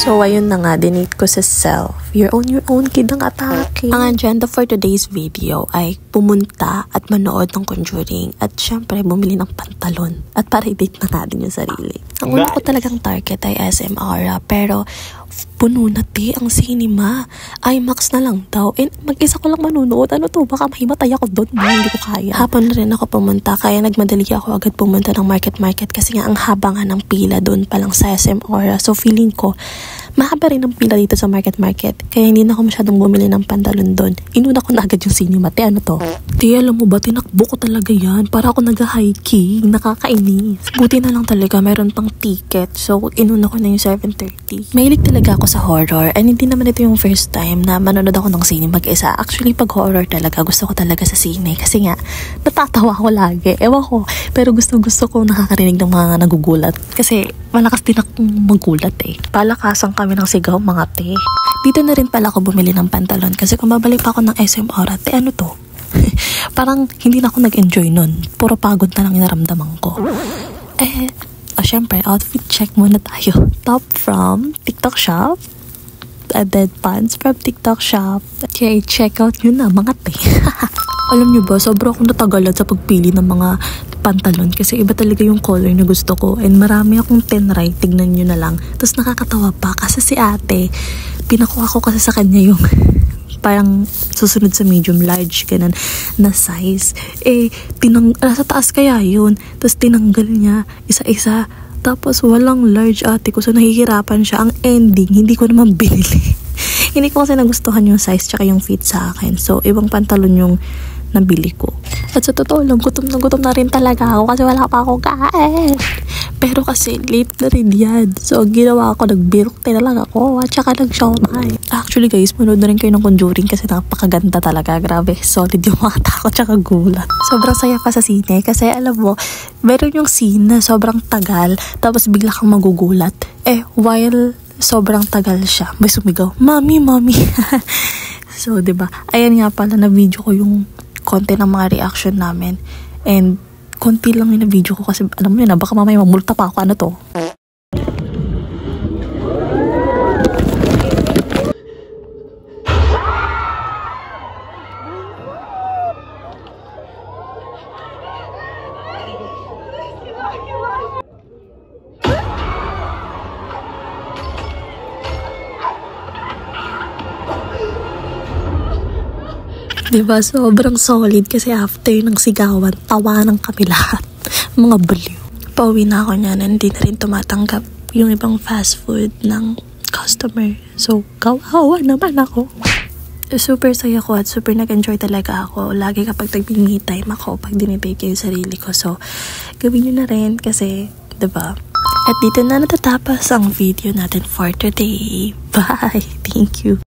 So, ayun na nga, dinate ko sa self. Your own kid ang atake. Ang agenda for today's video ay pumunta at manood ng Conjuring at syempre bumili ng pantalon at para i-date na nga din yung sarili. Ang una ko talagang target ay SM Aura pero puno na ang cinema. IMAX na lang daw. Mag-isa ko lang manunood. Ano to? Baka mahimatay ako doon. Hindi ko kaya. Hapon na rin ako pumunta. Kaya nagmadali ako agad pumunta ng market kasi nga ang haba nga ng pila doon pa lang sa SM Aura. So feeling ko, mahaba rin ang pila dito sa market. Kaya hindi na ako masyadong bumili ng pantalon doon. Inuna ko na agad yung cinema. Ano to? Alam mo ba, tinakbo ko talaga yan. Para ako nag-hiking. Nakakainis. Buti na lang talaga, meron pang ticket. So, inuna ko na yung 7:30. Mahilig talaga ako sa horror. And hindi naman ito yung first time na manonood ako ng sine mag-isa. Actually, pag horror talaga, gusto ko talaga sa sine. Kasi nga, natatawa ko lagi. Ewan ko. Pero gusto ko nakakarinig ng mga nagugulat. Kasi malakas din akong magulat eh. Palakasan kami ng sigaw mga te. Dito na rin pala ako bumili ng pantalon. Kasi kung babalik pa ako ng SM Aura, ano to? Parang hindi na ako nag-enjoy nun. Puro pagod na lang naramdaman ko. Syempre, outfit check muna tayo. Top from TikTok Shop. Dead pants from TikTok Shop. Okay, check out nyo na mga te. Alam nyo ba, sobrang akong natagalan sa pagpili ng mga pantalon kasi iba talaga yung color na gusto ko. And marami akong tinry, tignan nyo na lang. Tapos nakakatawa pa kasi si ate, pinakuha ko kasi sa kanya yung parang susunod sa medium large ganun na size. Sa taas kaya yun. Tapos tinanggal niya isa-isa. Tapos walang large ate ko. So nahihirapan siya. Ang ending, hindi ko naman binili. Hindi ko kasi nagustuhan yung size tsaka yung fit sa akin. So ibang pantalon yung nabili ko. At sa totoo lang, gutom na rin talaga ako kasi wala pa akong kain. Pero kasi late na rin yan. So ginawa ko, nagbirokte na lang ako at saka nag-shawmai. Actually guys, manood na rin kayo ng Conjuring kasi napakaganda talaga. Grabe, solid yung mga takot tsaka gulat. Sobrang saya pa sa sine kasi alam mo, meron yung scene na sobrang tagal tapos bigla kang magugulat. While sobrang tagal siya, may sumigaw, Mami! So, diba? Ayan nga pala, na video ko yung konti ng mga reaction namin. And konti lang yung na-video ko kasi alam mo yun na baka mamaya mamulta pa ako. Ano to? Diba? Sobrang solid kasi after ng sigawan, tawanan kami lahat. Mga baliw. Pauwi na ako niyan, hindi na rin tumatanggap yung ibang fast food ng customer. So, kawawa naman ako. Super saya ko at super nag-enjoy talaga ako. Lagi kapag nag-me time ako, pag dinibake yung sarili ko. So, gawin nyo na rin kasi, diba? At dito na natatapos ang video natin for today. Bye! Thank you!